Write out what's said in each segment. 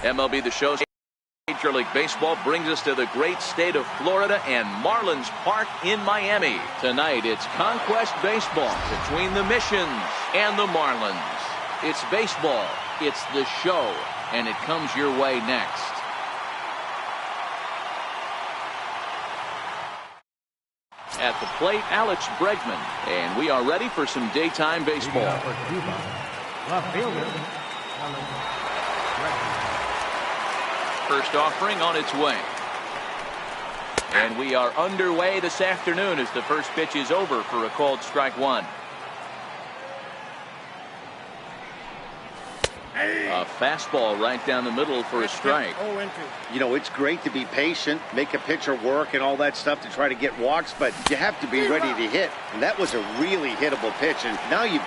MLB The Show. Major League Baseball brings us to the great state of Florida and Marlins Park in Miami. Tonight, it's Conquest Baseball between the Missions and the Marlins. It's baseball, it's the show, and it comes your way next. At the plate, Alex Bregman, and we are ready for some daytime baseball. First offering on its way. And we are underway this afternoon as the first pitch is over for a called strike one. A fastball right down the middle for a strike. You know, it's great to be patient, make a pitcher work and all that stuff to try to get walks, but you have to be ready to hit. And that was a really hittable pitch. And now you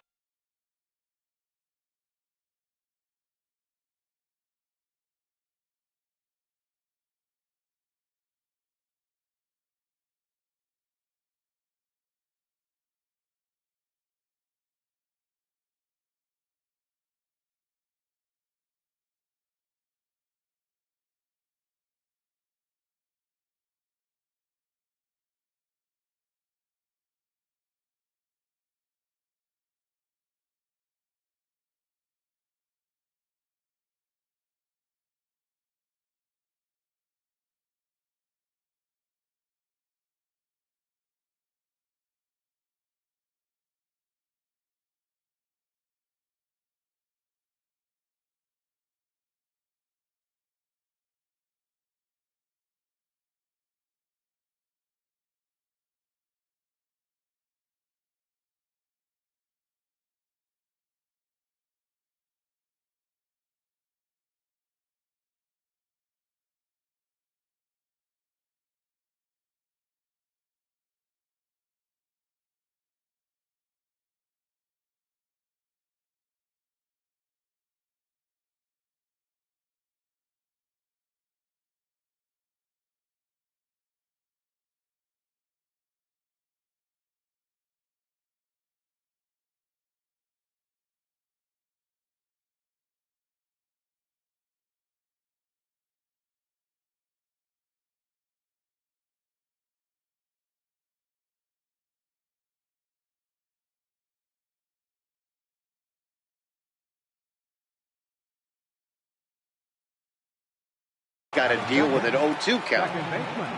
got to deal with an 0-2 count. Second baseman,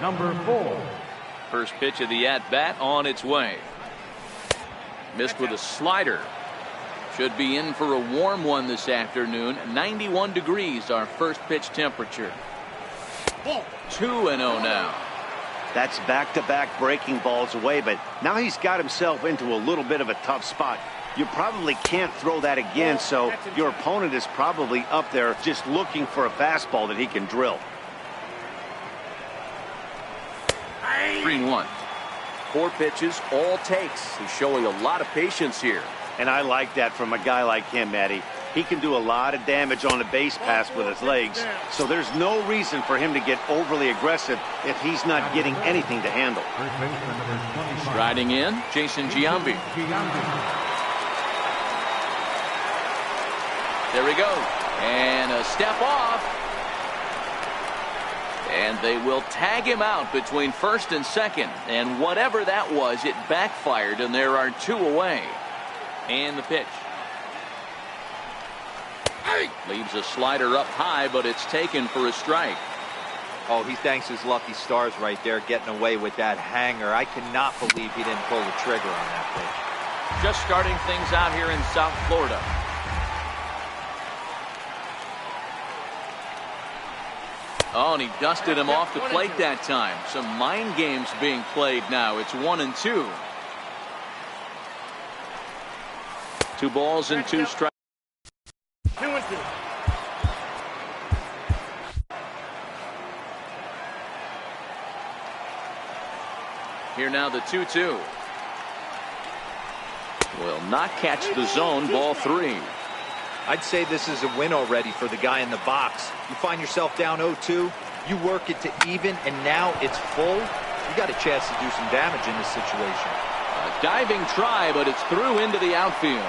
number 4. First pitch of the at-bat on its way. Missed with a slider. Should be in for a warm one this afternoon. 91 degrees, our first pitch temperature. 2-0 now. That's back-to-back breaking balls away, but now he's got himself into a little bit of a tough spot. You probably can't throw that again, so your opponent is probably up there just looking for a fastball that he can drill. 3-1. 4 pitches, all takes. He's showing a lot of patience here. And I like that from a guy like him, Maddie. He can do a lot of damage on a base pass with his legs, so there's no reason for him to get overly aggressive if he's not getting anything to handle. Riding in, Jason Giambi. There we go. And a step off. And they will tag him out between first and second. And whatever that was, it backfired, and there are 2 away. And the pitch. Leaves a slider up high, but it's taken for a strike. Oh, he thanks his lucky stars right there, getting away with that hanger. I cannot believe he didn't pull the trigger on that pitch. Just starting things out here in South Florida. Oh, and he dusted him off the plate that time. Some mind games being played now. It's 1-2. 2 balls and 2 strikes. 2-2. Here now the 2-2. Will not catch the zone. Ball 3. I'd say this is a win already for the guy in the box. You find yourself down 0-2, you work it to even, and now it's full. You got a chance to do some damage in this situation. A diving try, but it's through into the outfield.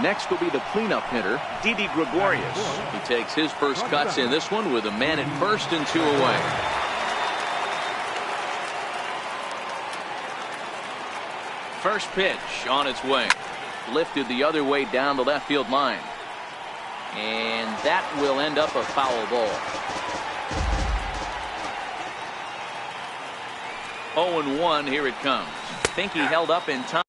Next will be the cleanup hitter, Didi Gregorius. He takes his first cuts in this one with a man at first and 2 away. First pitch on its way. Lifted the other way down the left field line. And that will end up a foul ball. 0-1, here it comes. Think he held up in time.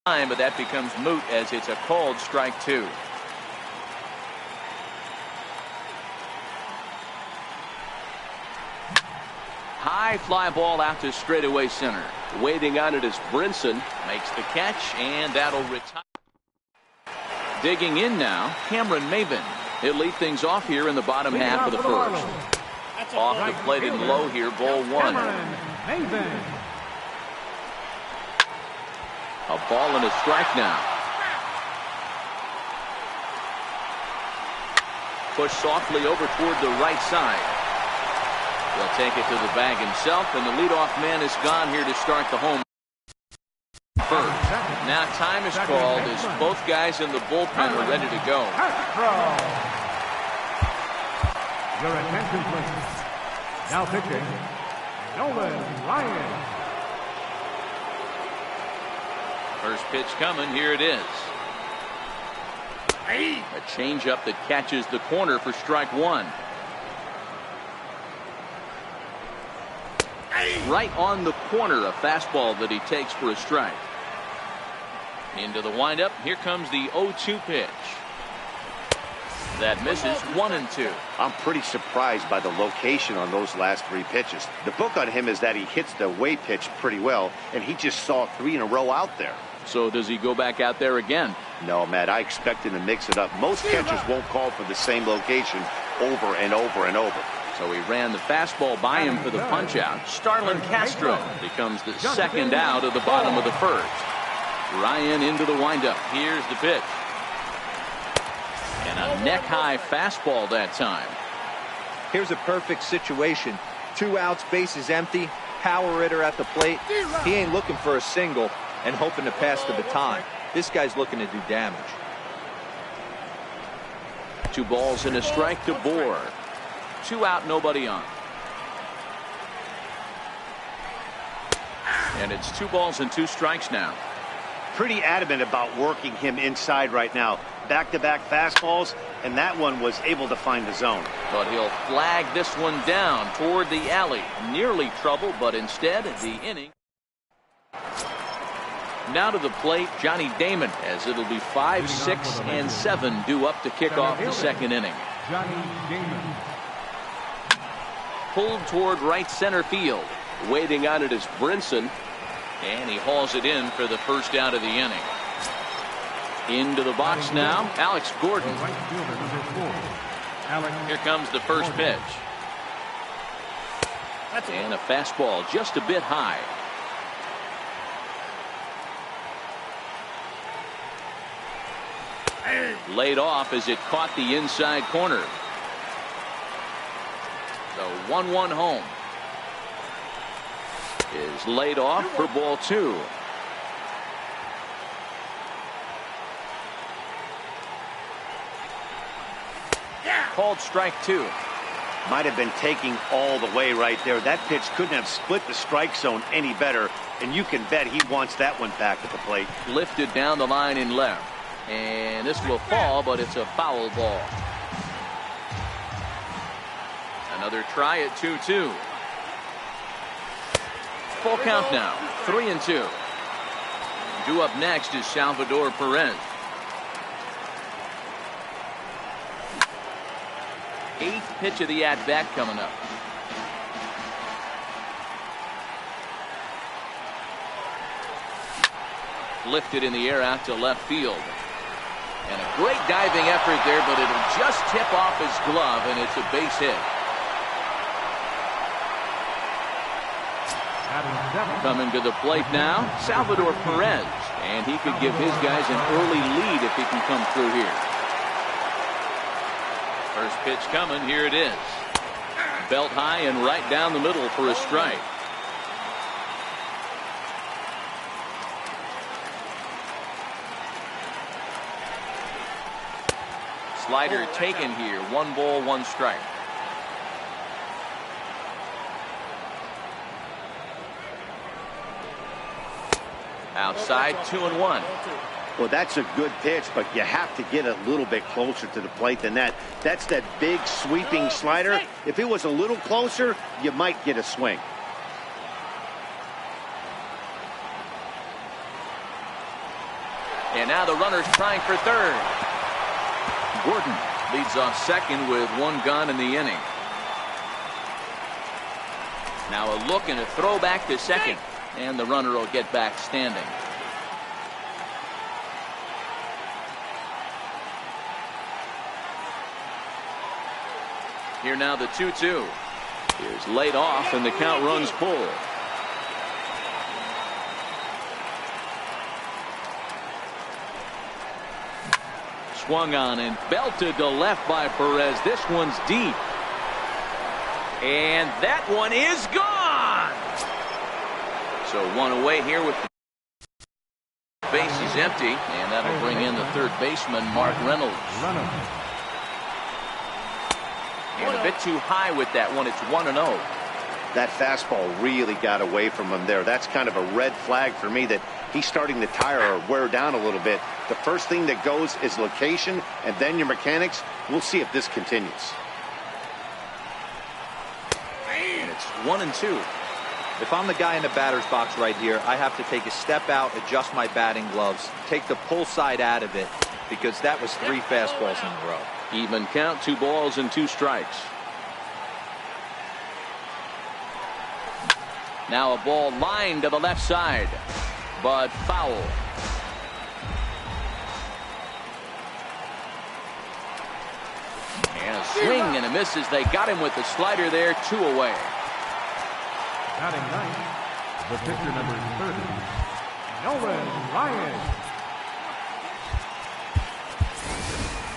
But that becomes moot as it's a called strike 2. High fly ball out to straightaway center. Waiting on it is Brinson. Makes the catch, and that'll retire. Digging in now, Cameron Maven. He'll lead things off here in the bottom half of the first. Off the plate and low here, ball 1. A ball and a strike now. Push softly over toward the right side. He'll take it to the bag himself, and the leadoff man is gone here to start the home first. Now time is called as both guys in the bullpen are ready to go. Your attention, please. Now pitching, Nolan Ryan. First pitch coming. Here it is. A changeup that catches the corner for strike 1. Right on the corner, a fastball that he takes for a strike. Into the windup. Here comes the 0-2 pitch. That misses. 1-2. I'm pretty surprised by the location on those last 3 pitches. The book on him is that he hits the away pitch pretty well, and he just saw 3 in a row out there. So does he go back out there again? No, Matt, I expect him to mix it up. Most catchers won't call for the same location over and over and over. So he ran the fastball by him for the punch out. Starlin Castro becomes the second out of the bottom of the first. Ryan into the windup. Here's the pitch. And a neck high fastball that time. Here's a perfect situation. 2 outs, bases empty, power hitter at the plate. He ain't looking for a single and hoping to pass the baton. This guy's looking to do damage. 2 balls and a strike to Bohr. 2 out, nobody on. And it's 2 balls and 2 strikes now. Pretty adamant about working him inside right now. Back-to-back fastballs, and that one was able to find the zone. But he'll flag this one down toward the alley. Nearly trouble, but instead the inning. Now to the plate, Johnny Damon, as it'll be 5, 6, and 7 due up to kick off the second inning. Johnny Damon. Pulled toward right center field. Waiting on it is Brinson, and he hauls it in for the first out of the inning. Into the box now, Alex Gordon. Right fielder, number 4. Alex. Here comes the first pitch. And a fastball just a bit high. Laid off as it caught the inside corner. The 1-1 home is laid off for ball 2. Called strike 2. Might have been taking all the way right there. That pitch couldn't have split the strike zone any better, and you can bet he wants that one back at the plate. Lifted down the line in left. And this will fall, but it's a foul ball. Another try at 2-2. Full count now, 3-2. Due up next is Salvador Perez. 8th pitch of the at-bat coming up. Lifted in the air out to left field. And a great diving effort there, but it'll just tip off his glove, and it's a base hit. Coming to the plate now, Salvador Perez. And he could give his guys an early lead if he can come through here. First pitch coming. Here it is. Belt high and right down the middle for a strike. Slider taken here. 1 ball, 1 strike. Outside, 2-1. Well, that's a good pitch, but you have to get a little bit closer to the plate than that. That's that big sweeping slider. If it was a little closer, you might get a swing. And now the runner's trying for third. Gordon leads off second with 1 gone in the inning. Now a look and a throw back to second. And the runner will get back standing. Here now the 2-2. Here's laid off and the count runs full. Swung on and belted to left by Perez. This one's deep. And that one is gone. So 1 away here with the base is empty. And that'll bring in the third baseman, Mark Reynolds. And a bit too high with that one. It's 1-0. That fastball really got away from him there. That's kind of a red flag for me that he's starting to tire or wear down a little bit. The first thing that goes is location and then your mechanics. We'll see if this continues. And it's 1-2. If I'm the guy in the batter's box right here, I have to take a step out, adjust my batting gloves, take the pull side out of it, because that was 3 fastballs in a row. Even count, 2 balls and 2 strikes. Now a ball lined to the left side, but foul. And a swing and a miss as they got him with the slider there. 2 away. Batting ninth, the pitcher number 30, Nolan Ryan.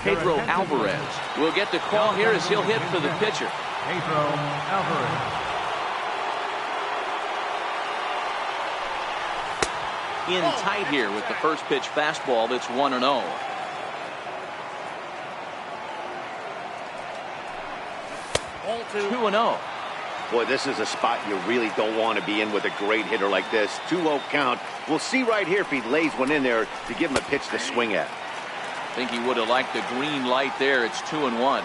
Pedro Alvarez will get the call here as he'll hit for the pitcher. Pedro Alvarez. In tight here with the first pitch fastball. That's 1-0. Ball 2. 2-0. Boy, this is a spot you really don't want to be in with a great hitter like this. 2-0 count. We'll see right here if he lays one in there to give him a pitch to swing at. I think he would have liked the green light there. It's 2-1.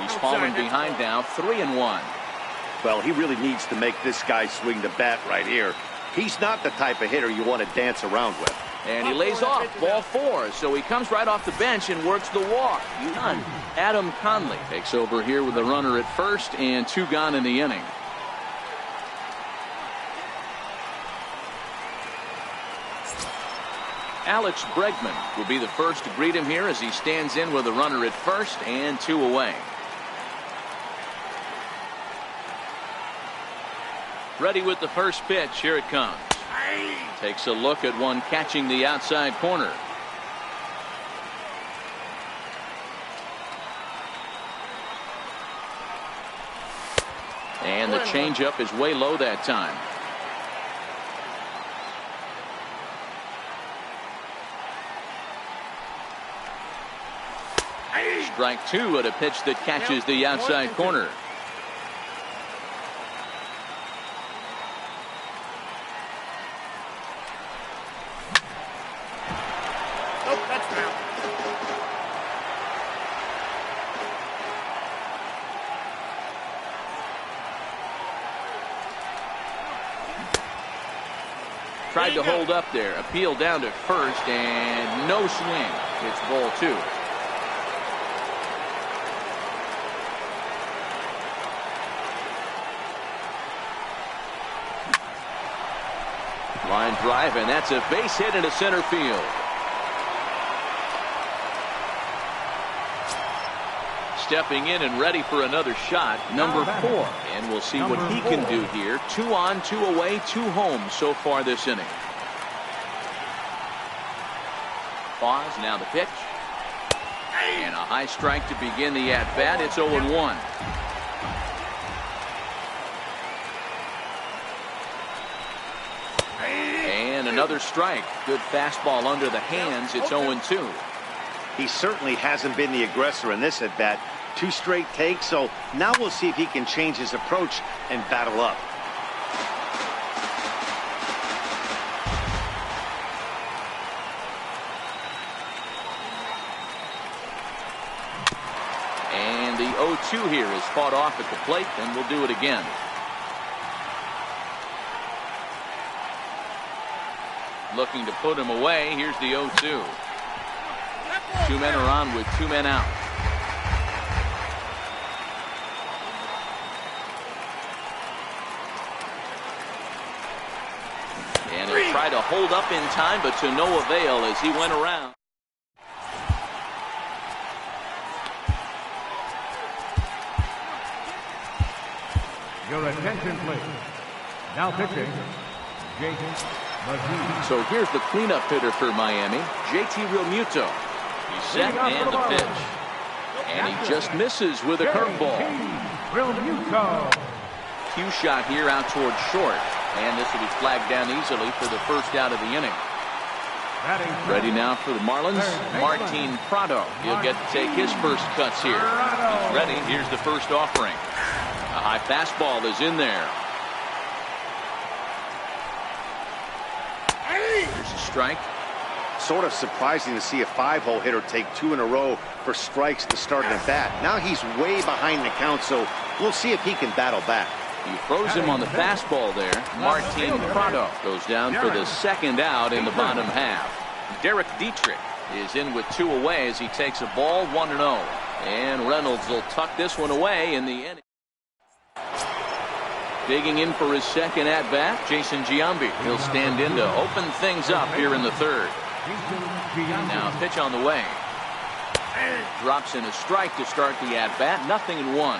He's falling behind now. 3-1. Well, he really needs to make this guy swing the bat right here. He's not the type of hitter you want to dance around with. And he lays off. Ball 4. So he comes right off the bench and works the walk. Adam Conley takes over here with a runner at first and 2 gone in the inning. Alex Bregman will be the first to greet him here as he stands in with a runner at first and 2 away. Ready with the first pitch. Here it comes. Takes a look at one catching the outside corner. And the changeup is way low that time. Strike 2 at a pitch that catches the outside corner. Tried to hold up there. Appeal down to first and no swing. It's ball 2. Line drive, and that's a base hit into center field. stepping in and ready for another shot, number 4. And we'll see what he can do here. 2 on, 2 away, 2 home so far this inning. Pause, now the pitch. And a high strike to begin the at-bat. It's 0-1. And another strike. Good fastball under the hands. It's 0-2. He certainly hasn't been the aggressor in this at-bat. 2 straight takes, so now we'll see if he can change his approach and battle up. And the 0-2 here is fought off at the plate, and we'll do it again. Looking to put him away. Here's the 0-2. 2 men are on with 2 men out. And he'll try to hold up in time, but to no avail as he went around. Your attention, please. Now pitching, Jason. So here's the cleanup hitter for Miami, JT Realmuto. He's set and the pitch. And he just misses with a curveball. Realmuto. Cue shot here out towards short. And this will be flagged down easily for the first out of the inning. Ready now for the Marlins, Martin Prado. He'll get to take his first cuts here. He's ready. Here's the first offering. A high fastball is in there. Here's a strike. Sort of surprising to see a 5-hole hitter take 2 in a row for strikes to start an at-bat. Now he's way behind the count, so we'll see if he can battle back. He throws him on the fastball there. Martin Prado goes down for the second out in the bottom half. Derek Dietrich is in with 2 away as he takes a ball 1-0. And Reynolds will tuck this one away in the inning. Digging in for his second at-bat, Jason Giambi. He'll stand in to open things up here in the third. Now pitch on the way. Drops in a strike to start the at-bat. 0-1.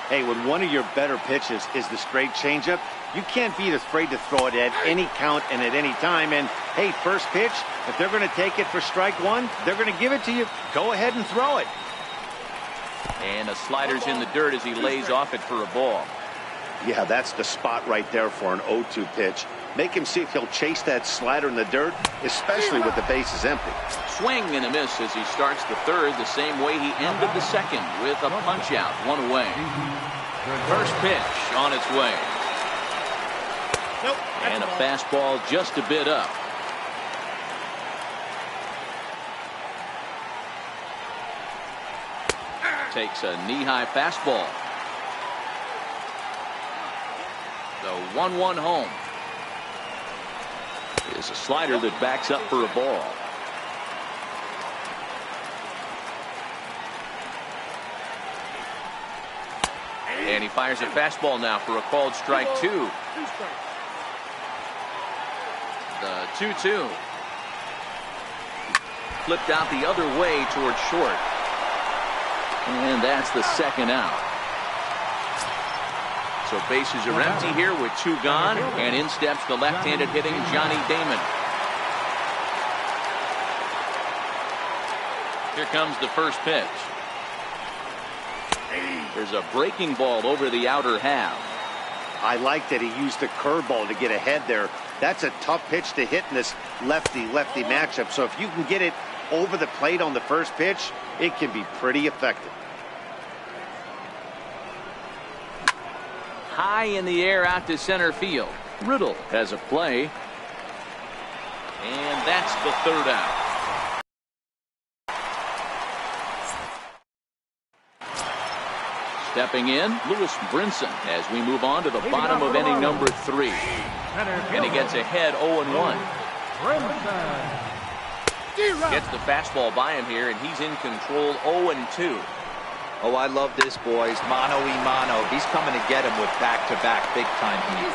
Hey, when one of your better pitches is the straight changeup, you can't be afraid to throw it at any count and at any time. And, hey, first pitch, if they're going to take it for strike 1, they're going to give it to you. Go ahead and throw it. And a slider's in the dirt as he lays off it for a ball. Yeah, that's the spot right there for an 0-2 pitch. Make him see if he'll chase that slider in the dirt, especially with the bases empty. Swing and a miss as he starts the third the same way he ended the second with a punch out, 1 away. First pitch on its way. And a fastball just a bit up. Takes a knee-high fastball. The 1-1 home is a slider that backs up for a ball. And he fires a fastball now for a called strike 2. The 2-2. Flipped out the other way towards short. And that's the second out. So bases are empty here with 2 gone, and in steps the left-handed hitting Johnny Damon. Here comes the first pitch. There's a breaking ball over the outer half. I like that he used the curveball to get ahead there. That's a tough pitch to hit in this lefty-lefty matchup. So if you can get it over the plate on the first pitch, it can be pretty effective. High in the air out to center field. Riddle has a play. And that's the third out. Stepping in, Lewis Brinson as we move on to the bottom of inning number 3. And he gets ahead 0-1. Gets the fastball by him here, and he's in control 0-2. Oh, I love this, boys. Mano-y-mano. He's coming to get him with back-to-back big-time heat.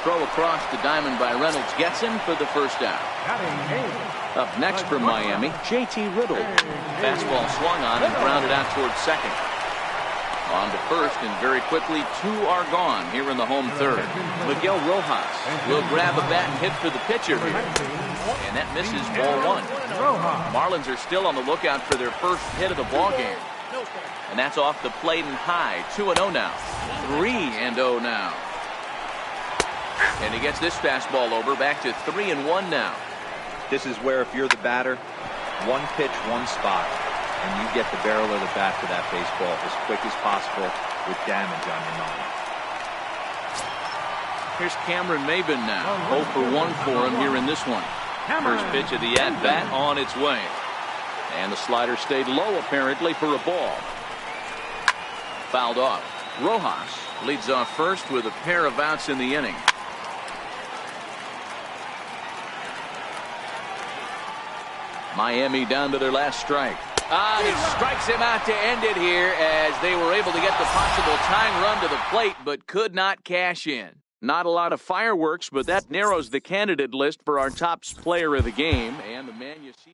Throw across the diamond by Reynolds gets him for the first out. Up next from Miami, JT Riddle. Fastball swung on and grounded out towards second. On to first, and very quickly, 2 are gone here in the home third. Miguel Rojas will grab a bat and hit for the pitcher here. And that misses, ball 1. Marlins are still on the lookout for their first hit of the ball game. And that's off the plate and high. 2-0 now. 3-0 now. And he gets this fastball over, back to 3-1 now. This is where, if you're the batter, one pitch, one spot, and you get the barrel of the bat to that baseball as quick as possible with damage on your mind. Here's Cameron Maybin now. 0 for 1 for him here in this one. First pitch of the at-bat on its way. And the slider stayed low, apparently, for a ball. Fouled off. Rojas leads off first with a pair of outs in the inning. Miami down to their last strike. He strikes him out to end it here as they were able to get the possible tying run to the plate, but could not cash in. Not a lot of fireworks, but that narrows the candidate list for our top player of the game. And the man you see.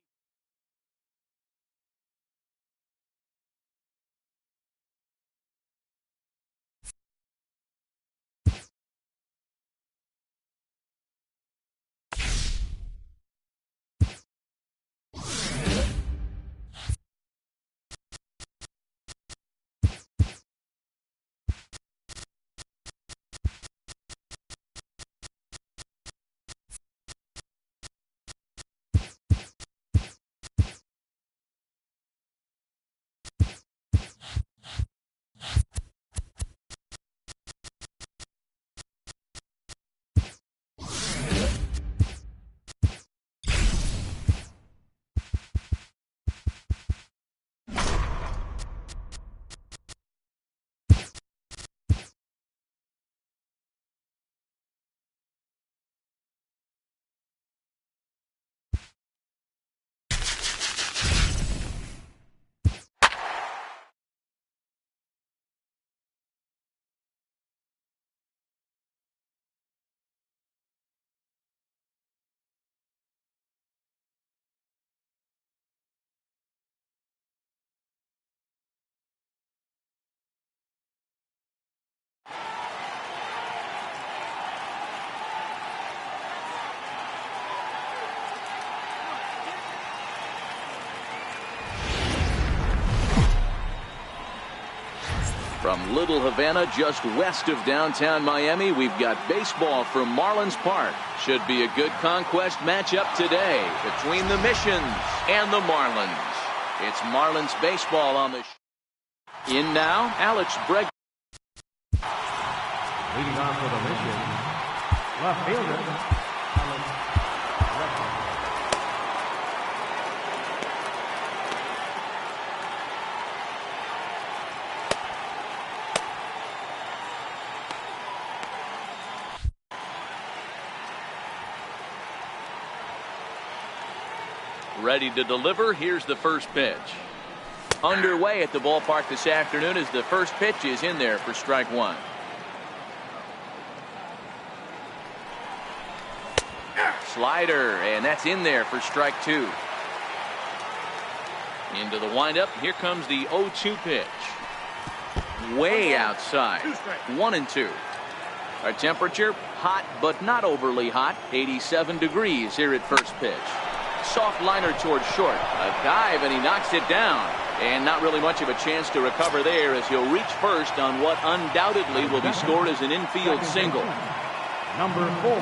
From Little Havana, just west of downtown Miami, we've got baseball from Marlins Park. Should be a good conquest matchup today between the Missions and the Marlins. It's Marlins baseball on the in now, Alex Bregman. Leading on for the Missions, left fielder, Alex Bregman. Ready to deliver. Here's the first pitch. Underway at the ballpark this afternoon as the first pitch is in there for strike 1. Slider, and that's in there for strike 2. Into the windup. Here comes the 0-2 pitch. Way outside. 1-2. Our temperature, hot but not overly hot. 87 degrees here at first pitch. Soft liner towards short. A dive, and he knocks it down. And not really much of a chance to recover there as he'll reach first on what undoubtedly will be scored as an infield single. Number 4.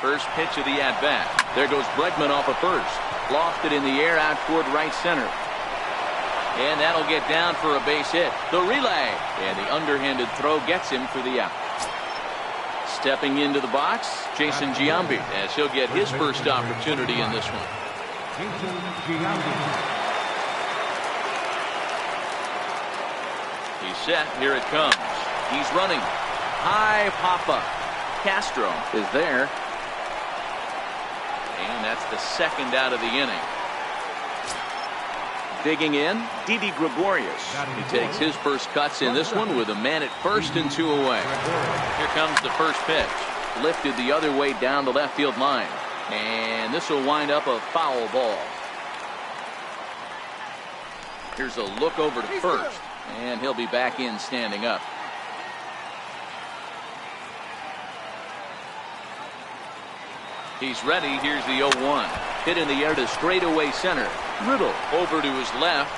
First pitch of the at-bat. There goes Bregman off of first. Lofted in the air out toward right center. And that'll get down for a base hit. The relay. And the underhanded throw gets him for the out. Stepping into the box, Jason Giambi, as he'll get his first opportunity in this one. Jason Giambi. He's set. Here it comes. He's running. High pop-up. Castro is there. And that's the second out of the inning. Digging in, Didi Gregorius. He takes his first cuts in this one with a man at first and 2 away. Here comes the first pitch. Lifted the other way down the left field line. And this will wind up a foul ball. Here's a look over to first, and he'll be back in standing up. He's ready. Here's the 0-1. Hit in the air to straightaway center. Riddle over to his left.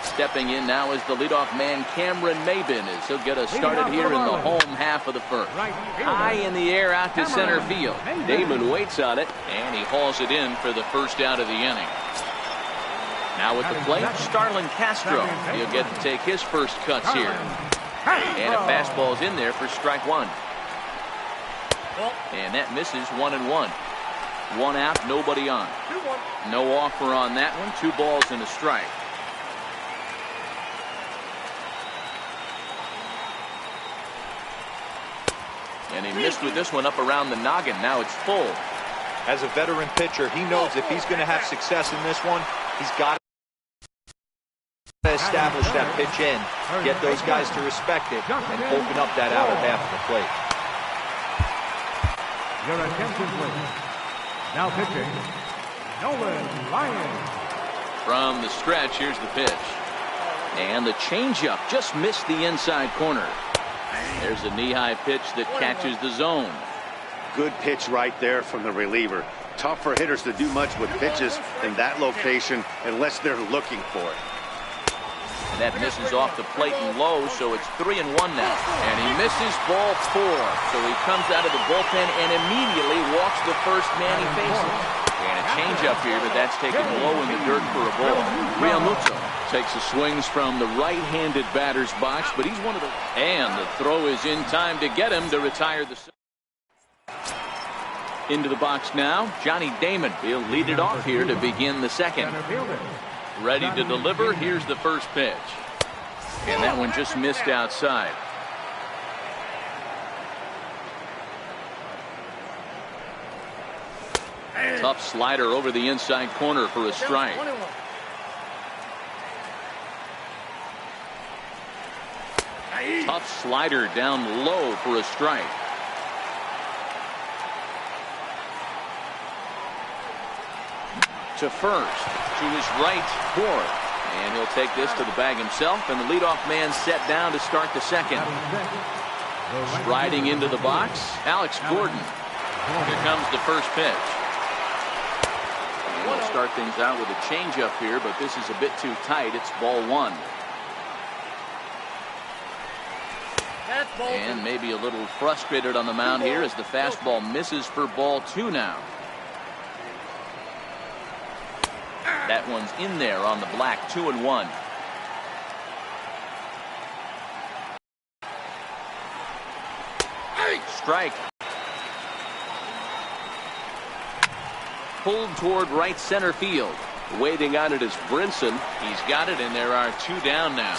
Stepping in now is the leadoff man, Cameron Maybin, as he'll get us started here in the home half of the first. High in the air out to center field. Damon waits on it, and he hauls it in for the first out of the inning. Now at the plate, Starlin Castro. He'll get to take his first cuts here. And a fastball's in there for strike one. And that misses 1-1. One out, nobody on. No offer on that one. 2 balls and a strike. And he missed with this one up around the noggin. Now it's full. As a veteran pitcher, he knows if he's going to have success in this one, he's got to establish that pitch in, get those guys to respect it, and open up that outer half of the plate. Your attention, please. Now pitching, Nolan Ryan. From the stretch, here's the pitch. And the changeup just missed the inside corner. There's a knee-high pitch that catches the zone. Good pitch right there from the reliever. Tough for hitters to do much with pitches in that location unless they're looking for it. And that misses off the plate and low, so it's 3-1 now. And he misses ball 4. So he comes out of the bullpen and immediately walks the first man he faces. And a changeup here, but that's taken low in the dirt for a ball. Realmuto takes the swings from the right-handed batter's box, but he's one of the... And the throw is in time to get him to retire the... Into the box now, Johnny Damon. He'll lead it off here to begin the second. Ready to deliver. Here's the first pitch. And that one just missed outside. Tough slider over the inside corner for a strike. Tough slider down low for a strike. To first, to his right, Ford. And he'll take this to the bag himself, and the leadoff man set down to start the second. Striding into the box, Alex Gordon. Here comes the first pitch. And we'll start things out with a changeup here, but this is a bit too tight. It's ball 1. And maybe a little frustrated on the mound here as the fastball misses for ball 2 now. That one's in there on the black. 2-1. Strike. Pulled toward right center field. Waiting on it is Brinson. He's got it, and there are 2 down now.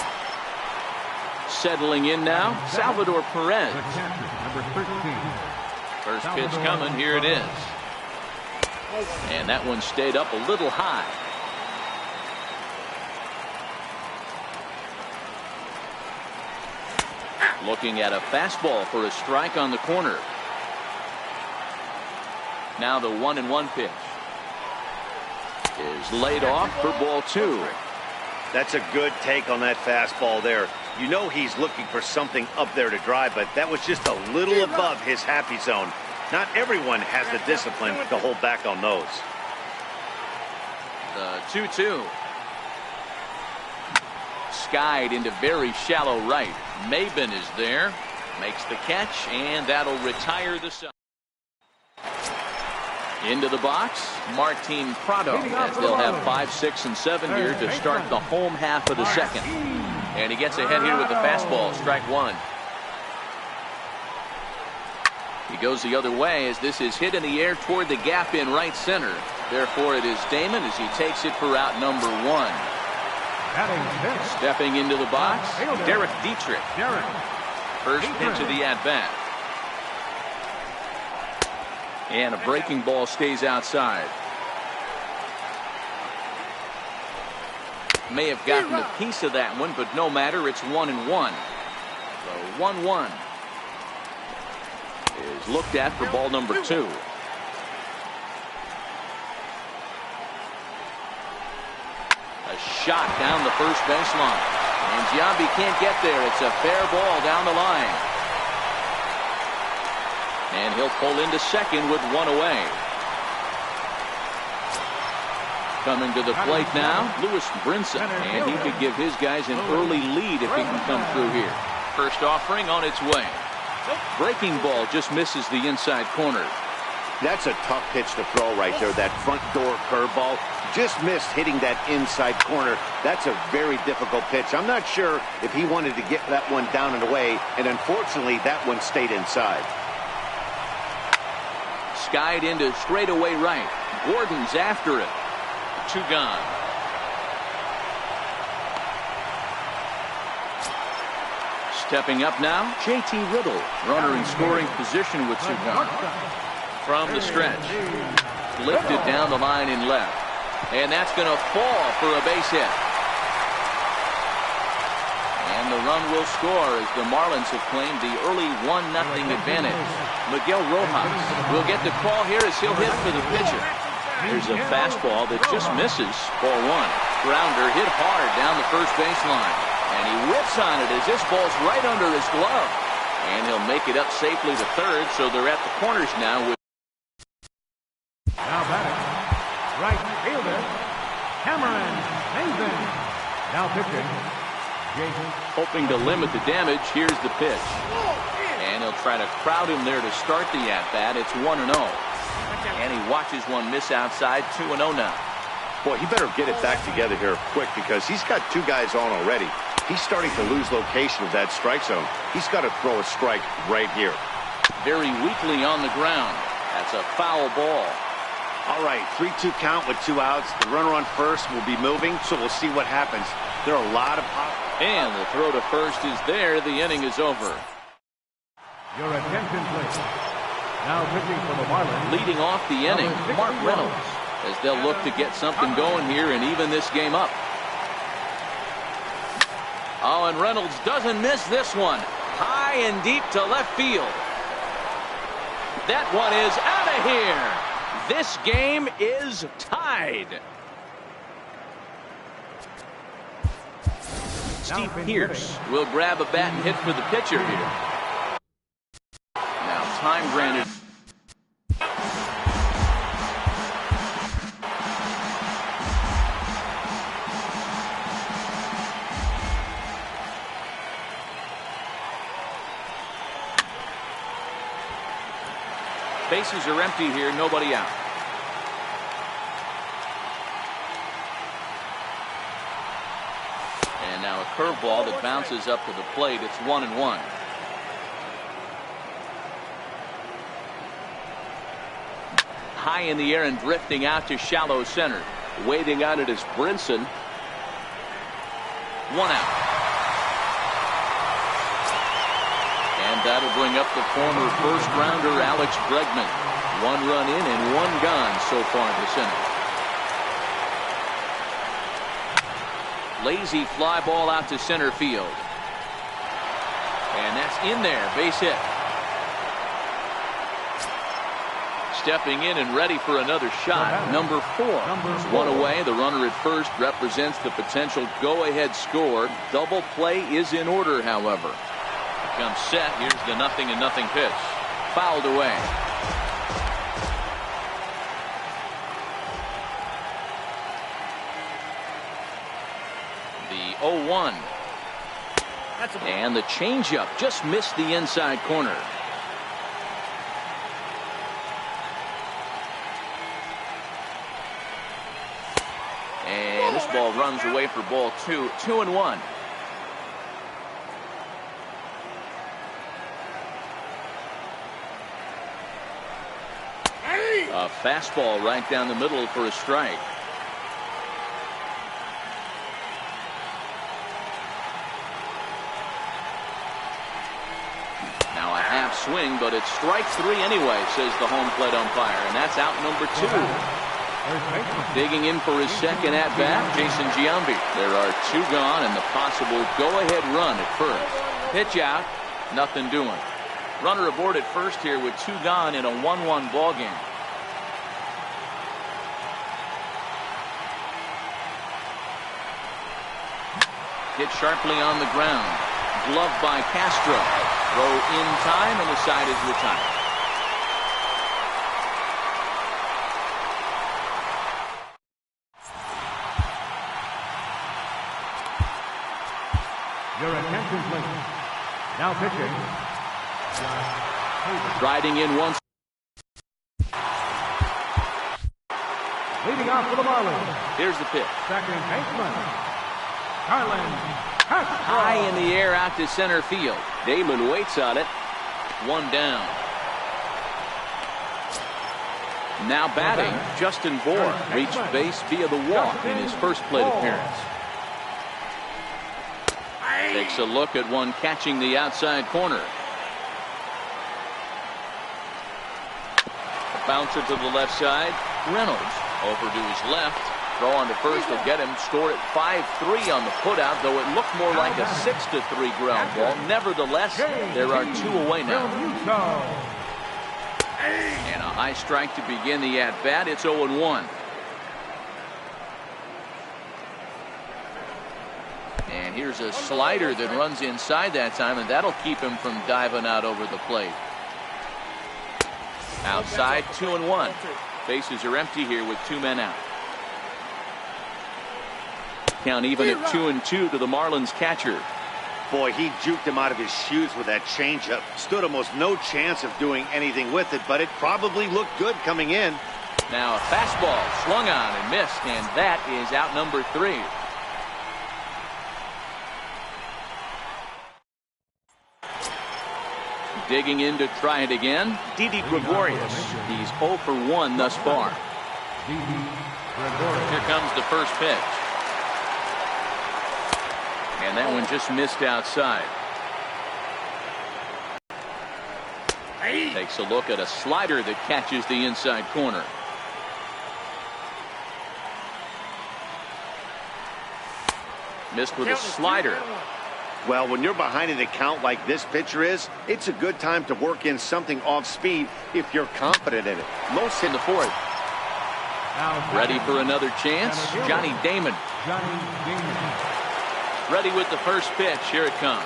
Settling in now, Salvador Perez. Number 13. First pitch coming. Here it is. And that one stayed up a little high. Looking at a fastball for a strike on the corner. Now the 1-1 pitch is laid off for ball 2. That's a good take on that fastball there. You know he's looking for something up there to drive, but that was just a little above his happy zone. Not everyone has the discipline to hold back on those. The 2-2. Skied into very shallow right. Maybin is there. Makes the catch, and that'll retire the side. Into the box, Martin Prado, as they'll have 5, 6, and 7 here to start the home half of the second. And he gets ahead here with the fastball, strike 1. He goes the other way as this is hit in the air toward the gap in right center. Therefore, it is Damon as he takes it for out number 1. Stepping into the box, Derek Dietrich. First pitch of the at-bat. And a breaking ball stays outside. May have gotten a piece of that one, but no matter, it's 1-1. So 1-1 is looked at for ball number 2. A shot down the first baseline. And Giambi can't get there. It's a fair ball down the line. And he'll pull into second with one away. Coming to the plate now, Lewis Brinson. And he could give his guys an early lead if he can come through here. First offering on its way. Breaking ball just misses the inside corner. That's a tough pitch to throw right there. That front door curveball just missed hitting that inside corner. That's a very difficult pitch. I'm not sure if he wanted to get that one down and away, and unfortunately that one stayed inside. Skied into straightaway right. Gordon's after it. 2 gone. Stepping up now, JT Riddle. Runner in scoring position with 2 gone. From the stretch. Lifted down the line in left. And that's going to fall for a base hit. And the run will score as the Marlins have claimed the early 1-0 advantage. Miguel Rojas will get the call here as he'll hit for the pitcher. Here's a fastball that just misses. Ball 1. Grounder hit hard down the first baseline. And he whips on it as this ball's right under his glove. And he'll make it up safely to third, so they're at the corners now. Now batting, right fielder, Cameron Nathan. Now pitching, Jason. Hoping to limit the damage, here's the pitch. And he'll try to crowd him there to start the at-bat. It's 1-0. And he watches one miss outside. 2-0 now. Boy, he better get it back together here quick because he's got 2 guys on already. He's starting to lose location of that strike zone. He's got to throw a strike right here. Very weakly on the ground. That's a foul ball. All right, 3-2 count with 2 outs. The runner on first will be moving, so we'll see what happens. There are a lot of... And the throw to first is there. The inning is over. Your attention, please. Now pitching for the Marlins. Leading off the inning, Mark Reynolds, as they'll look to get something going here and even this game up. Oh, and Reynolds doesn't miss this one. High and deep to left field. That one is out of here. This game is tied. Steve Pierce will grab a bat and hit for the pitcher here. Now time granted. Bases are empty here, nobody out. And now a curveball that bounces up to the plate. It's 1-1. High in the air and drifting out to shallow center. Waiting on it is Brinson. 1 out. And that'll bring up the former first-rounder Alex Bregman. 1 run in and 1 gone so far this inning. Lazy fly ball out to center field. And that's in there. Base hit. Stepping in and ready for another shot. Number 4. 1 away. The runner at first represents the potential go-ahead score. Double play is in order, however. Comes set. Here's the 0-0 pitch. Fouled away. The 0-1. And the changeup just missed the inside corner. And this ball runs away for ball 2. 2-1. A fastball right down the middle for a strike. Now a half swing, but it's strike 3 anyway, says the home plate umpire, and that's out number 2. Digging in for his second at bat, Jason Giambi. There are 2 gone and the possible go-ahead run at first. Pitch out, nothing doing. Runner aboard at first here with 2 gone in a 1-1 ball game. hit sharply on the ground. Glove by Castro. Throw in time, and the side is retired. Your attention, please. Now pitching. Riding in once. Leading off for the Marlins. Here's the pitch. Second baseman, Carlin Castro. High in the air out to center field. Damon waits on it. One down. Now batting, Justin Bour reached base via the walk in his first plate appearance. Takes a look at one catching the outside corner. A bouncer to the left side. Reynolds over to his left. Throw on to first will get him. Score at 5-3 on the putout, though it looked more like a 6-3 ground ball. Nevertheless, there are two away now. And a high strike to begin the at-bat. It's 0-1. And here's a slider that runs inside that time, and that'll keep him from diving out over the plate. Outside, 2-1. Bases are empty here with two men out. Count even at 2-2 to the Marlins catcher. Boy, he juked him out of his shoes with that changeup. Stood almost no chance of doing anything with it, but it probably looked good coming in. Now a fastball swung on and missed, and that is out number 3. Digging in to try it again, Didi Gregorius. He's 0 for 1 thus far. Here comes the first pitch. And that one just missed outside. Takes a look at a slider that catches the inside corner. Missed with a slider. Well, when you're behind an account like this pitcher is, it's a good time to work in something off speed if you're confident in it. Most in the fourth. Ready for another chance, Johnny Damon. Ready with the first pitch. Here it comes.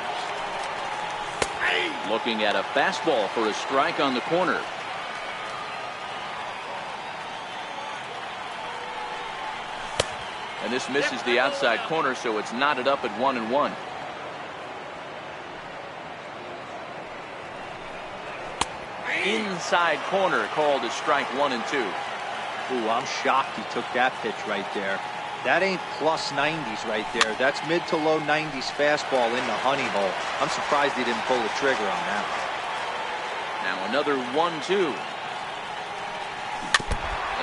Looking at a fastball for a strike on the corner. And this misses the outside corner, so it's knotted up at 1-1. Inside corner called as strike 1 and 2. Ooh, I'm shocked he took that pitch right there. That ain't plus 90s right there. That's mid to low 90s fastball in the honey hole. I'm surprised he didn't pull the trigger on that. Now another 1-2.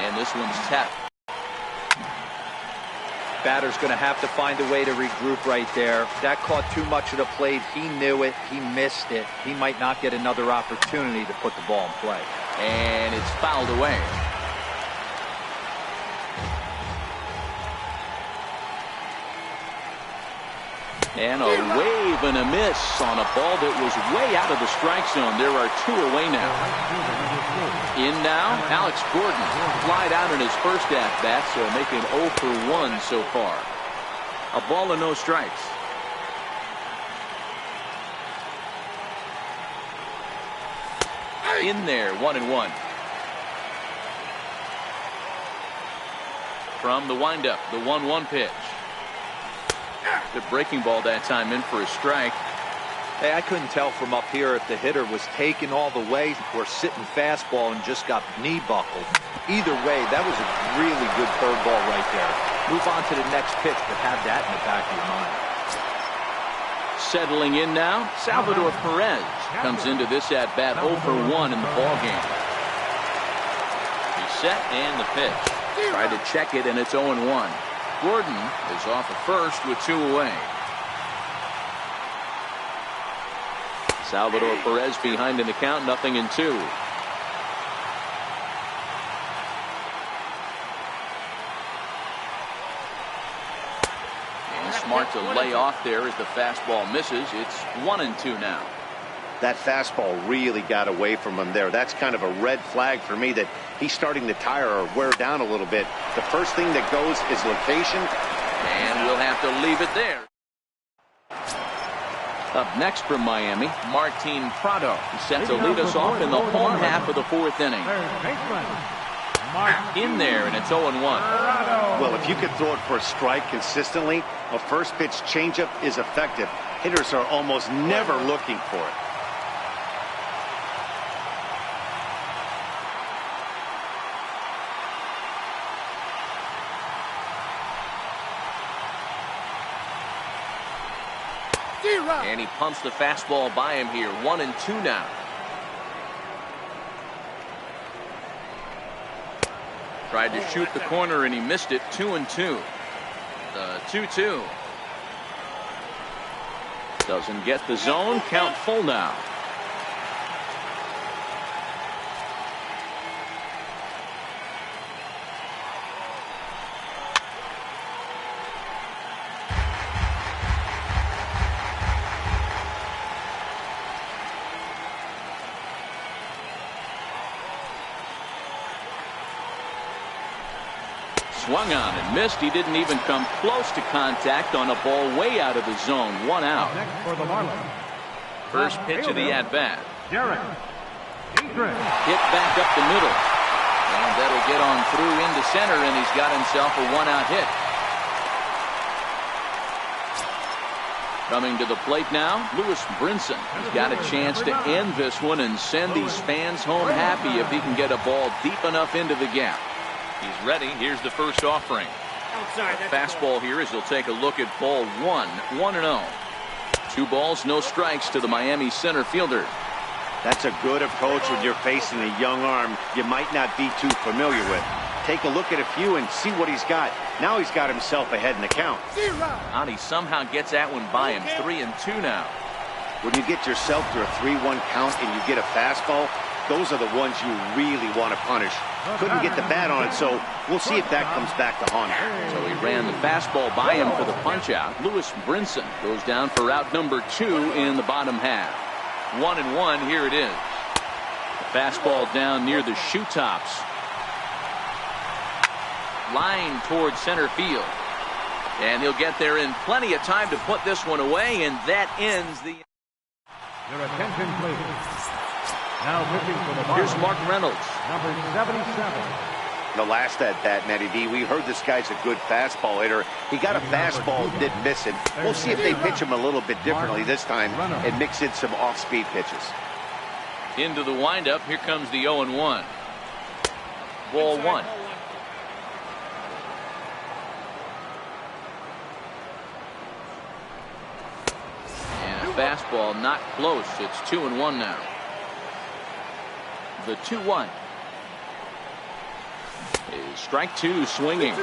And this one's tapped. Batter's going to have to find a way to regroup right there. That caught too much of the plate. He knew it. He missed it. He might not get another opportunity to put the ball in play. And it's fouled away. And a wave and a miss on a ball that was way out of the strike zone. There are two away now. In now, Alex Gordon flied out in his first at-bat, so making 0 for 1 so far. A ball and no strikes. In there, 1-1. From the windup, the 1-1 pitch. The breaking ball that time in for a strike. Hey, I couldn't tell from up here if the hitter was taken all the way or sitting fastball and just got knee buckled. Either way, that was a really good curveball right there. Move on to the next pitch, but have that in the back of your mind. Settling in now, Salvador Perez comes into this at-bat 0 for 1 in the ballgame. He's set and the pitch. Try to check it, and it's 0-1. Gordon is off at first with 2 away. Salvador Perez behind in the count, 0-2. And smart to lay off there as the fastball misses. It's 1-2 now. That fastball really got away from him there. That's kind of a red flag for me that he's starting to tire or wear down a little bit. The first thing that goes is location. And we'll have to leave it there. Up next from Miami, Martin Prado, set to lead us off in the home half of the fourth inning. Third baseman, In there, and it's 0-1. Well, if you can throw it for a strike consistently, a first pitch changeup is effective. Hitters are almost never looking for it. And he pumps the fastball by him here. 1-2 now. Tried to shoot the corner and he missed it. 2-2. The 2-2. Doesn't get the zone. Count full now. Swung on and missed. He didn't even come close to contact on a ball way out of the zone. 1 out. next for the Marlins. First pitch of the at-bat. Derek Dietrich. Hit back up the middle. And that'll get on through into center, and he's got himself a 1-out hit. Coming to the plate now, Lewis Brinson. He's got a chance to end this one and send these fans home happy if he can get a ball deep enough into the gap. He's ready. Here's the first offering. Fastball here as he'll take a look at ball 1. 1-0. 2 balls, no strikes to the Miami center fielder. That's a good approach when you're facing a young arm you might not be too familiar with. Take a look at a few and see what he's got. Now he's got himself ahead in the count. And he somehow gets that one by him. 3-2 now. When you get yourself to a 3-1 count and you get a fastball, those are the ones you really want to punish. Couldn't get the bat on it, so we'll see if that comes back to haunt him. So he ran the fastball by him for the punch-out. Lewis Brinson goes down for route number 2 in the bottom half. 1-1, here it is. The fastball down near the shoe tops. Line towards center field. And he'll get there in plenty of time to put this one away, and that ends the... Your attention, please. Now pitching for the Marlins. Here's Mark Reynolds. Number 77. The last at-bat, Matty D, we heard this guy's a good fastball hitter. He got a fastball, didn't miss it. We'll see if they pitch him a little bit differently this time and mix in some off-speed pitches. Into the windup. Here comes the 0-1. Ball 1. And a fastball not close. It's 2-1 now. The 2-1 is strike 2 swinging.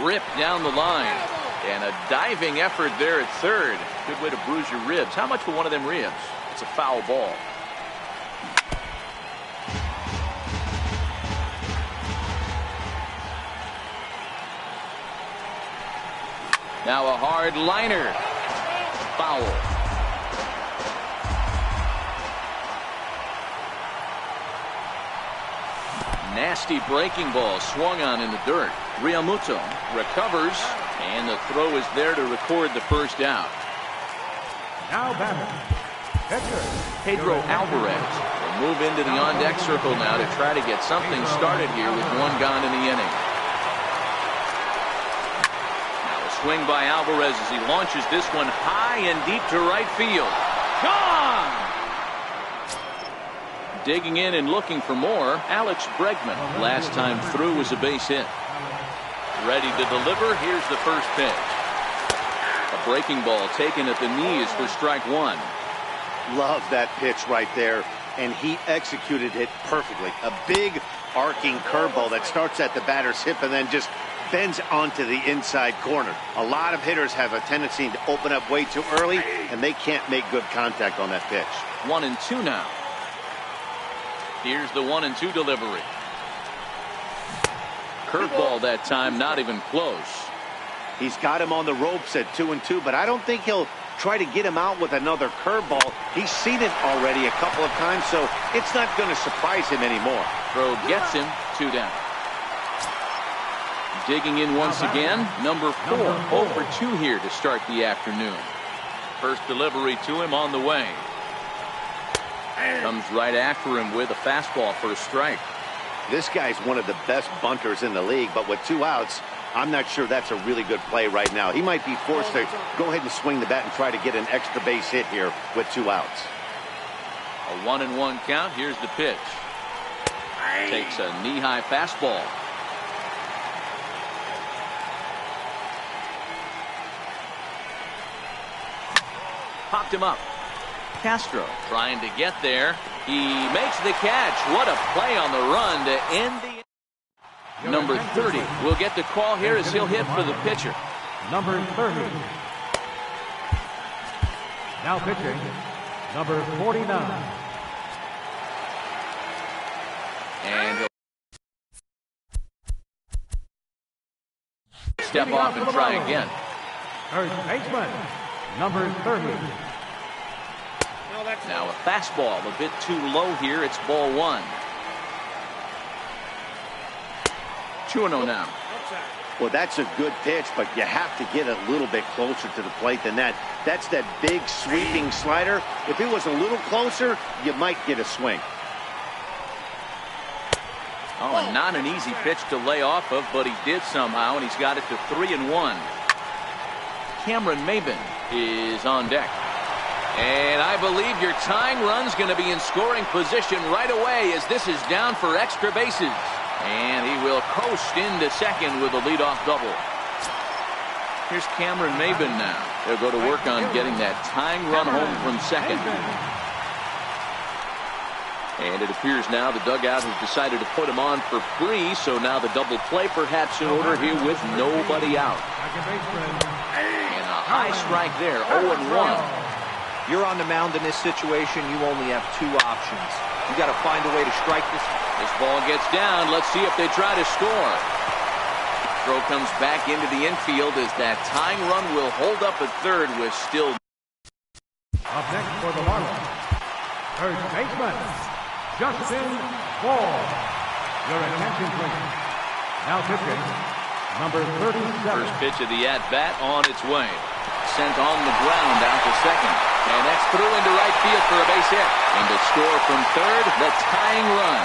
Ripped down the line, and a diving effort there at third. Good way to bruise your ribs. How much for one of them ribs? It's a foul ball. Now a hard liner. Foul. Nasty breaking ball swung on in the dirt. Realmuto recovers, and the throw is there to record the first out. Now batter. Pitcher. Pedro Alvarez will move into the on-deck circle now to try to get something started here with 1 gone in the inning. Swing by Alvarez as he launches this one high and deep to right field. Gone! Digging in and looking for more, Alex Bregman. Last time through was a base hit. Ready to deliver. Here's the first pitch. A breaking ball taken at the knees for strike 1. Love that pitch right there, and he executed it perfectly. A big arcing curveball that starts at the batter's hip and then just bends onto the inside corner. A lot of hitters have a tendency to open up way too early, and they can't make good contact on that pitch. 1-2 now. Here's the 1-2 delivery. Curveball that time, not even close. He's got him on the ropes at 2-2, but I don't think he'll try to get him out with another curveball. He's seen it already a couple of times, so it's not going to surprise him anymore. Throw gets him. 2 down. Digging in once again, number 4, 0 for 2 here to start the afternoon. First delivery to him on the way. Comes right after him with a fastball for a strike. This guy's one of the best bunters in the league, but with 2 outs, I'm not sure that's a really good play right now. He might be forced to go ahead and swing the bat and try to get an extra base hit here with 2 outs. A 1-1 count. Here's the pitch. Takes a knee-high fastball. Popped him up. Castro trying to get there. He makes the catch. What a play on the run to end the... Number 30 will get the call here as he'll hit for the pitcher. Number 30. Now pitching, number 49. And he'll step off and try again. First baseman, number 30. Now a fastball a bit too low here. It's ball 1. 2-0 now. Well, that's a good pitch, but you have to get a little bit closer to the plate than that. That's that big sweeping slider. If it was a little closer, you might get a swing. Oh, and not an easy pitch to lay off of, but he did somehow, and he's got it to 3-1. Cameron Maben is on deck. And I believe your tying run's going to be in scoring position right away as this is down for extra bases. And he will coast into second with a leadoff double. Here's Cameron Maben now. They'll go to work on getting that tying run home from second. And it appears now the dugout has decided to put him on for free, so now the double play perhaps in order here with nobody out. And a high strike there, 0-1. You're on the mound in this situation, you only have 2 options. You got to find a way to strike this. This ball gets down. Let's see if they try to score. Throw comes back into the infield as that tying run will hold up at third with still. Up next for the Marlins, first baseman, Justin Ball. Your attention, please. Now pitching, number 37. First pitch of the at-bat on its way. Sent on the ground out to second. And that's through into right field for a base hit. And to score from third, the tying run.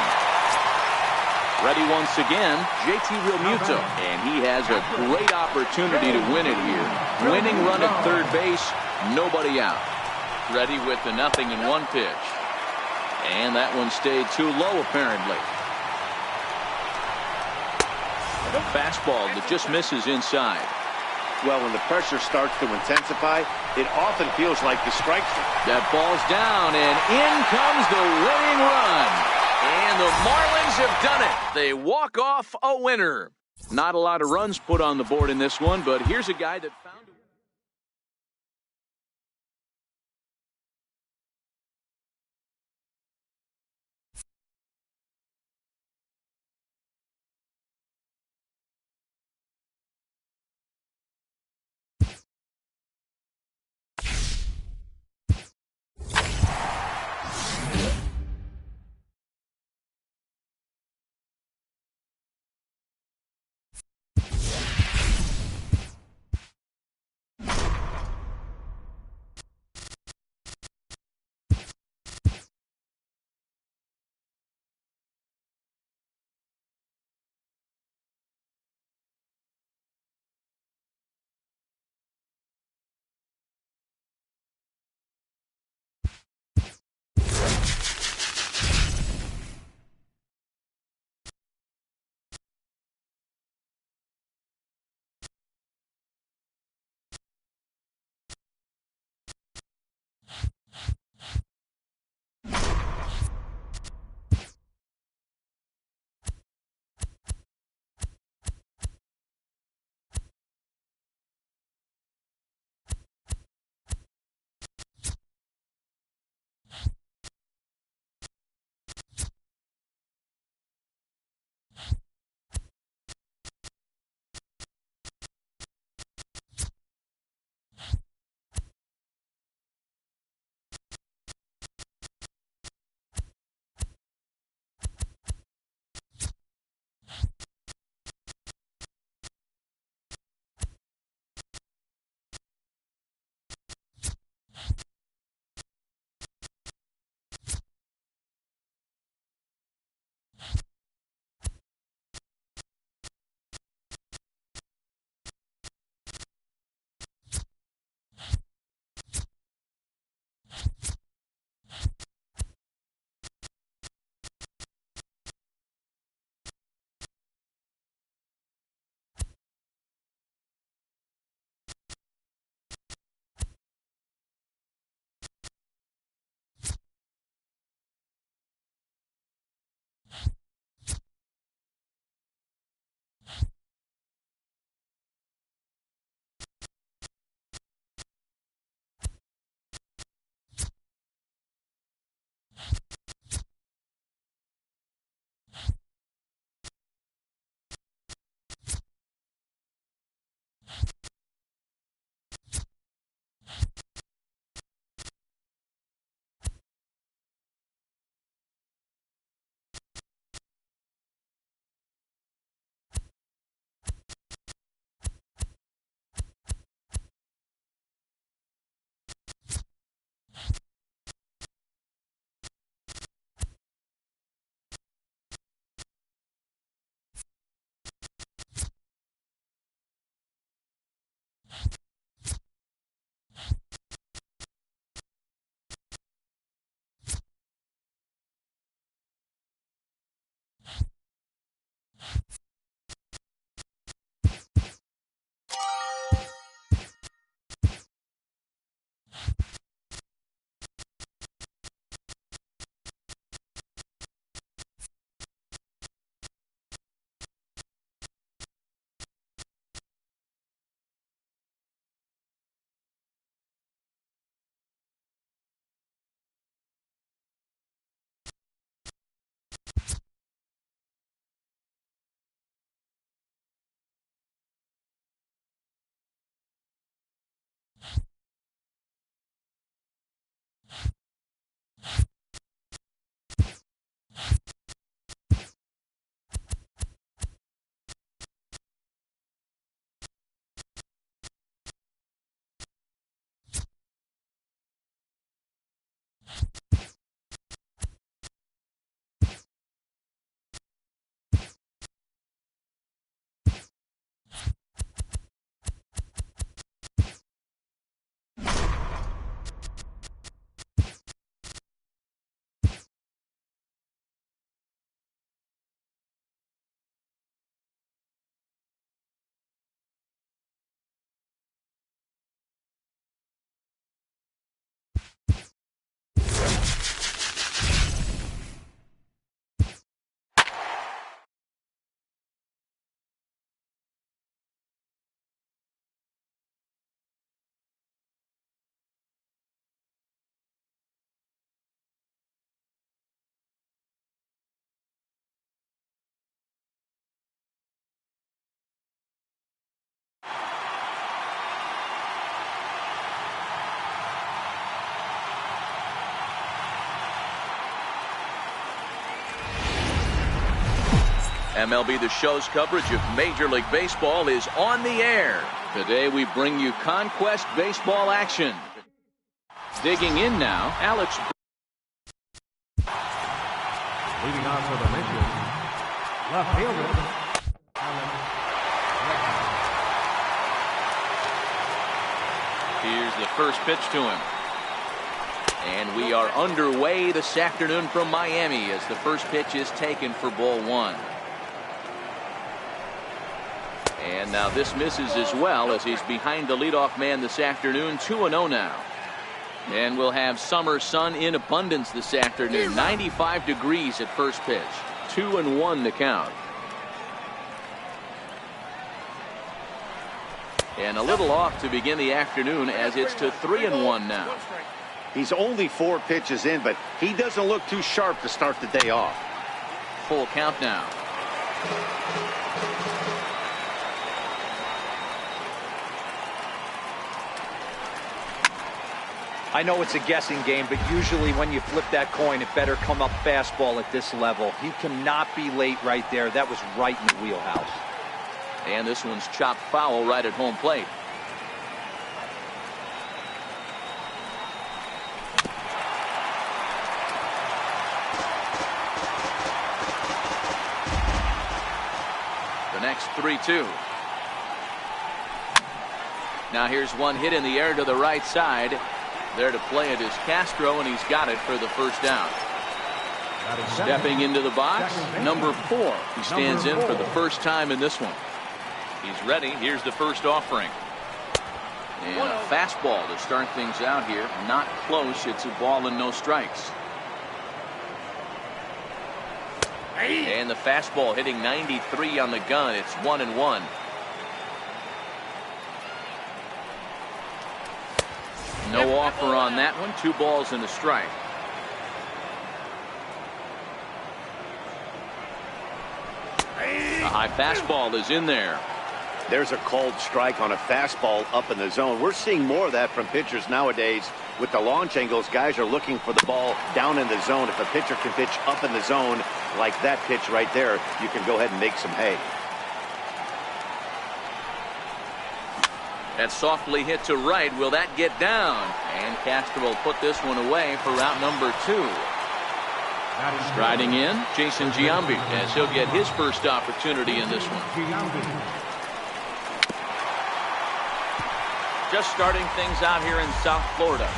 Ready once again, JT Realmuto. And he has a great opportunity to win it here. Winning run at third base, nobody out. Ready with the 0-1 pitch. And that one stayed too low apparently. A fastball that just misses inside. Well, when the pressure starts to intensify, it often feels like the strike zone. That ball's down, and in comes the winning run. And the Marlins have done it. They walk off a winner. Not a lot of runs put on the board in this one, but here's a guy that found MLB The Show's coverage of Major League Baseball is on the air. Today we bring you Conquest Baseball action. Digging in now, Alex. Leading off for the Mission, left fielder. Here's the first pitch to him. And we are underway this afternoon from Miami as the first pitch is taken for ball one. And now this misses as well as he's behind the leadoff man this afternoon. 2-0 now. And we'll have summer sun in abundance this afternoon. 95 degrees at first pitch. 2-1 the count. And a little off to begin the afternoon as it's to 3-1 now. He's only 4 pitches in, but he doesn't look too sharp to start the day off. Full count now. I know it's a guessing game, but usually when you flip that coin, it better come up fastball at this level. He cannot be late right there. That was right in the wheelhouse. And this one's chopped foul right at home plate. The next 3-2. Now here's one hit in the air to the right side. There to play it is Castro, and he's got it for the first down. Stepping into the box, number 4. He stands in for the first time in this one. He's ready. Here's the first offering. And a fastball to start things out here. Not close. It's a ball and no strikes. And the fastball hitting 93 on the gun. It's 1-1. No offer on that one. 2 balls and a strike. A high fastball is in there. There's a called strike on a fastball up in the zone. We're seeing more of that from pitchers nowadays. With the launch angles, guys are looking for the ball down in the zone. If a pitcher can pitch up in the zone like that pitch right there, you can go ahead and make some hay. That softly hit to right. Will that get down? And Castro will put this one away for route number 2. Striding in, Jason Giambi, as he'll get his first opportunity in this one. Just starting things out here in South Florida.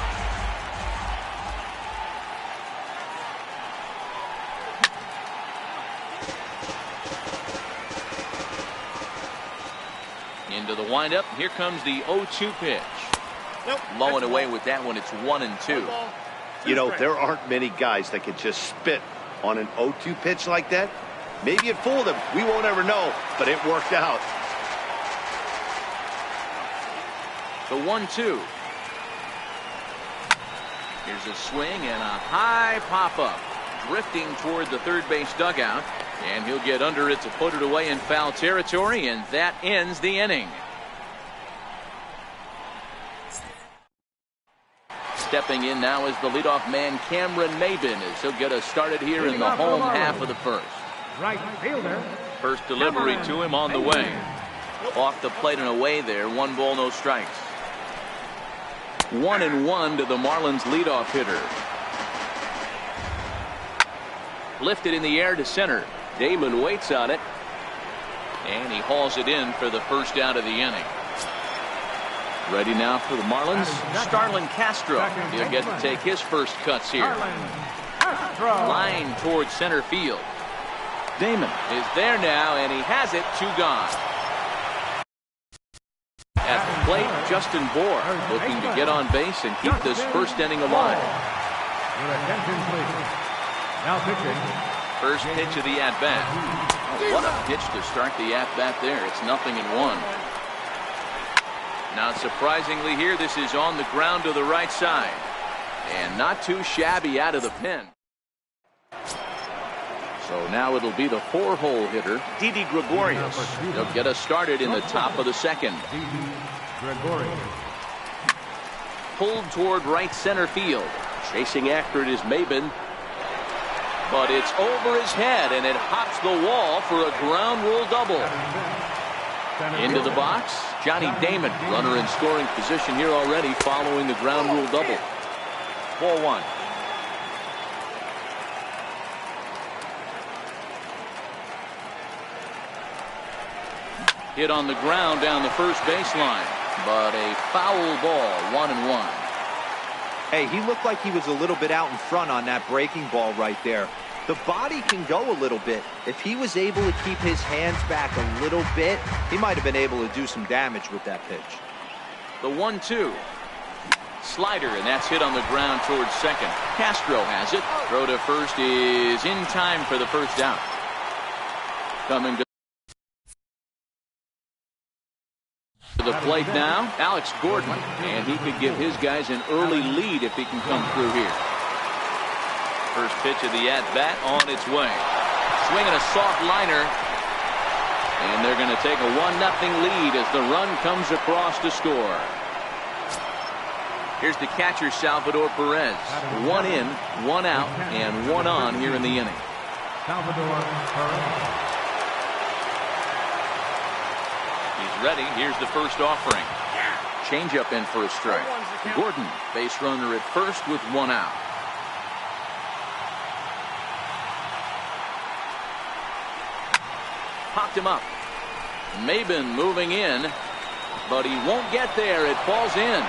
Into the windup. Here comes the 0-2 pitch. Low and away with that one. It's 1-2. You know, there aren't many guys that can just spit on an 0-2 pitch like that. Maybe it fooled him. We won't ever know, but it worked out. The 1-2. Here's a swing and a high pop-up. Drifting toward the third base dugout. And he'll get under it to put it away in foul territory, and that ends the inning. Stepping in now is the leadoff man, Cameron Maben, as he'll get us started here in the home half of the first. Right fielder. First delivery to him on the way. Off the plate and away there. 1 ball, no strikes. 1-1 to the Marlins leadoff hitter. Lifted in the air to center. Damon waits on it. And he hauls it in for the first out of the inning. Ready now for the Marlins, Starlin Castro. He'll get to take his first cuts here. Line towards center field. Damon is there now, and he has it. 2 gone. At the plate, Justin Bohr looking to get on base and keep this first inning alive. Your attention, please. Now pitching. First pitch of the at-bat. Oh, what a pitch to start the at-bat there. It's 0-1. Now, surprisingly here, this is on the ground to the right side. And not too shabby out of the pen. So now it'll be the 4-hole hitter, Didi Gregorius. He'll get us started in the top of the second. Pulled toward right center field. Chasing after it is Maben. But it's over his head, and it hops the wall for a ground rule double. Into the box, Johnny Damon, runner in scoring position here already following the ground rule double. Ball one. Hit on the ground down the first baseline, but a foul ball, 1-1. Hey, he looked like he was a little bit out in front on that breaking ball right there. The body can go a little bit. If he was able to keep his hands back a little bit, he might have been able to do some damage with that pitch. The 1-2. Slider, and that's hit on the ground towards second. Castro has it. Throw to first is in time for the first out. Coming to the plate now, Alex Gordon, and he could give his guys an early lead if he can come through here. First pitch of the at-bat on its way. Swinging a soft liner, and they're going to take a 1-0 lead as the run comes across to score. Here's the catcher, Salvador Perez. 1 in, 1 out, and 1 on here in the inning. Salvador Perez. He's ready. Here's the first offering. Changeup in for a strike. Gordon, base runner at first with 1 out. Popped him up. Maben moving in, but he won't get there. It falls in.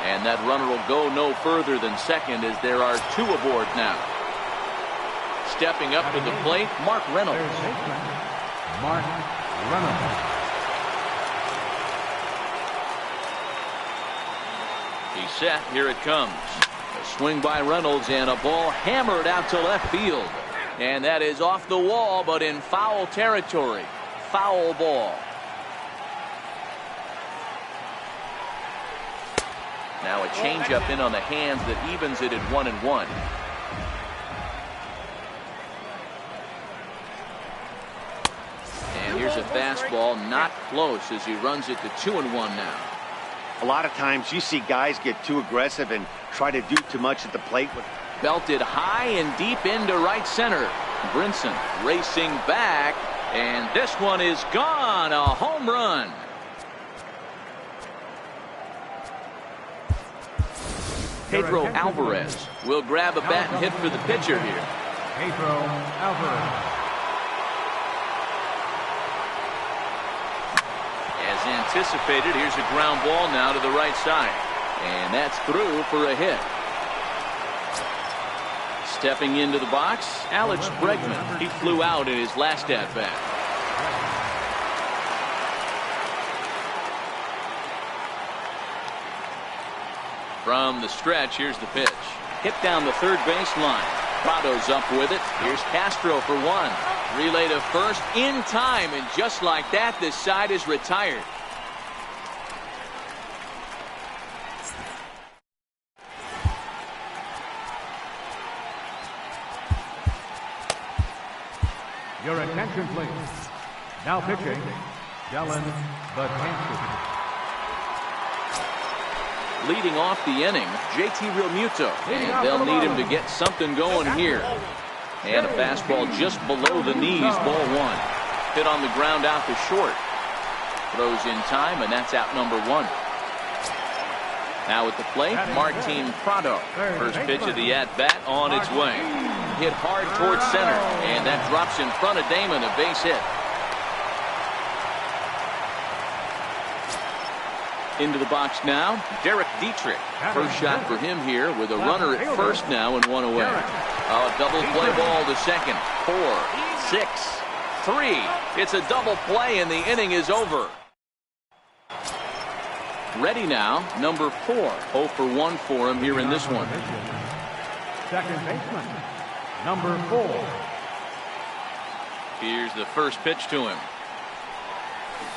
And that runner will go no further than second as there are 2 aboard now. Stepping up to the plate, Mark Reynolds. Mark Reynolds. He's set. Here it comes. A swing by Reynolds and a ball hammered out to left field. And that is off the wall, but in foul territory. Foul ball. Now a changeup in on the hands that evens it at 1-1. And here's a fastball not close as he runs it to 2-1 now. A lot of times you see guys get too aggressive and try to do too much at the plate. Belted high and deep into right center. Brinson racing back, and this one is gone. A home run. Pedro Alvarez will grab a bat and hit for the pitcher here. Pedro Alvarez. As anticipated, here's a ground ball now to the right side. And that's through for a hit. Stepping into the box, Alex Bregman. He flew out in his last at-bat. From the stretch, here's the pitch. Hit down the third baseline. Prado's up with it. Here's Castro for 1. Relay to first in time, and just like that, this side is retired. Your attention, please. Now pitching, Dylan Betances. Leading off the inning, JT Realmuto, and they'll need him to get something going here. And a fastball just below the knees, ball 1. Hit on the ground out to short. Throws in time, and that's out number 1. Now at the plate, Martin Prado. First pitch of the at-bat on its way. Hit hard towards center, and that drops in front of Damon, a base hit. Into the box now, Derek Dietrich. First shot for him here with a runner at first now and 1 away. A double play ball to second. 4, 6, 3. It's a double play and the inning is over. Ready now, number 4. 0 for 1 for him here in this one. Second baseman, number 4. Here's the first pitch to him.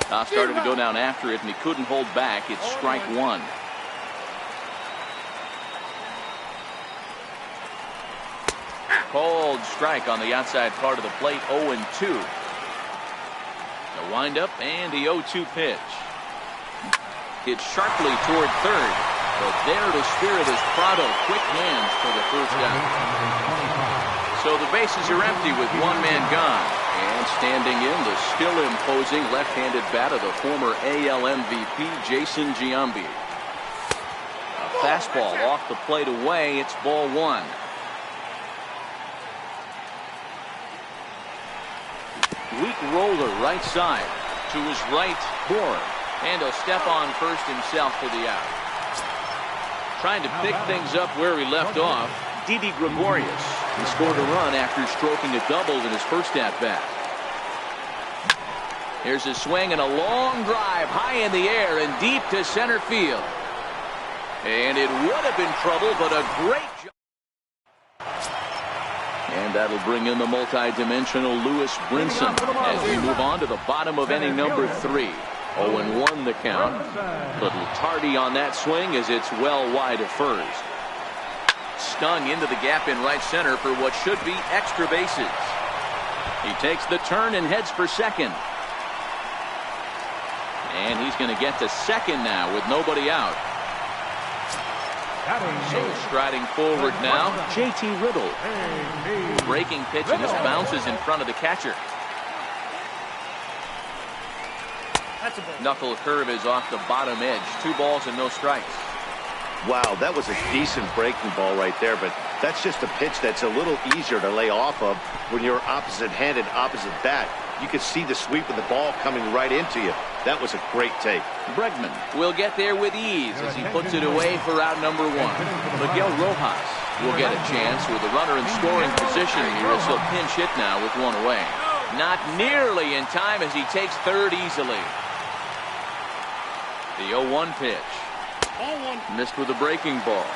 Started to go down after it, and he couldn't hold back. It's strike 1. Called strike on the outside part of the plate, 0-2. The windup and the 0-2 pitch. Hit sharply toward third. But there to spirit is Prado. Quick hands for the first down. So the bases are empty with one man gone. And standing in, the still imposing left-handed bat of the former AL MVP, Jason Giambi. A fastball off the plate away. It's ball one. Weak roller right side. To his right, Bourne. And he'll step on first himself for the out. Trying to pick things up where he left off, Didi Gregorius. He scored a run after stroking a double in his first at-bat. Here's a swing and a long drive high in the air and deep to center field. And it would have been trouble, but a great job. And that'll bring in the multi-dimensional Lewis Brinson as we move on to the bottom of inning number 3. 0-1 the count. Little tardy on that swing as it's well wide of first. Stung into the gap in right center for what should be extra bases. He takes the turn and heads for second. And he's going to get to second now with nobody out. So striding forward now, J.T. Riddle. Breaking pitch, and this bounces in front of the catcher. Knuckle curve is off the bottom edge. 2 balls and no strikes. Wow, that was a decent breaking ball right there, but that's just a pitch that's a little easier to lay off of when you're opposite-handed, opposite bat. You can see the sweep of the ball coming right into you. That was a great take. Bregman will get there with ease as he puts it away for out number 1. Miguel Rojas will get a chance with a runner in scoring position here as he'll pinch hit now with 1 away. Not nearly in time as he takes third easily. The 0-1 pitch. Missed with a breaking ball.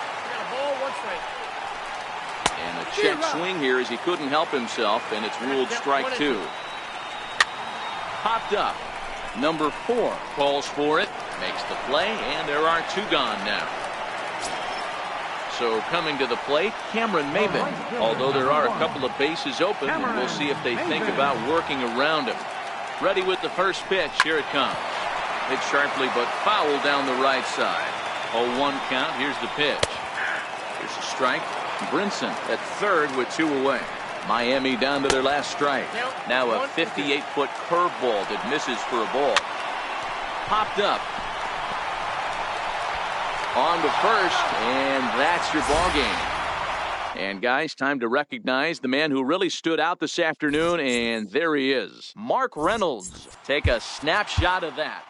And a check swing here as he couldn't help himself, and it's ruled strike 2. Popped up. Number 4 calls for it, makes the play, and there are 2 gone now. So coming to the plate, Cameron Maybin. Although there are a couple of bases open, and we'll see if they think about working around him. Ready with the first pitch. Here it comes. Hit sharply but foul down the right side. 0-1 count. Here's the pitch. Here's a strike. Brinson at third with 2 away. Miami down to their last strike. Now a 58-foot curveball that misses for a ball. Popped up. On to first, and that's your ball game. And guys, time to recognize the man who really stood out this afternoon, and there he is. Mark Reynolds. Take a snapshot of that.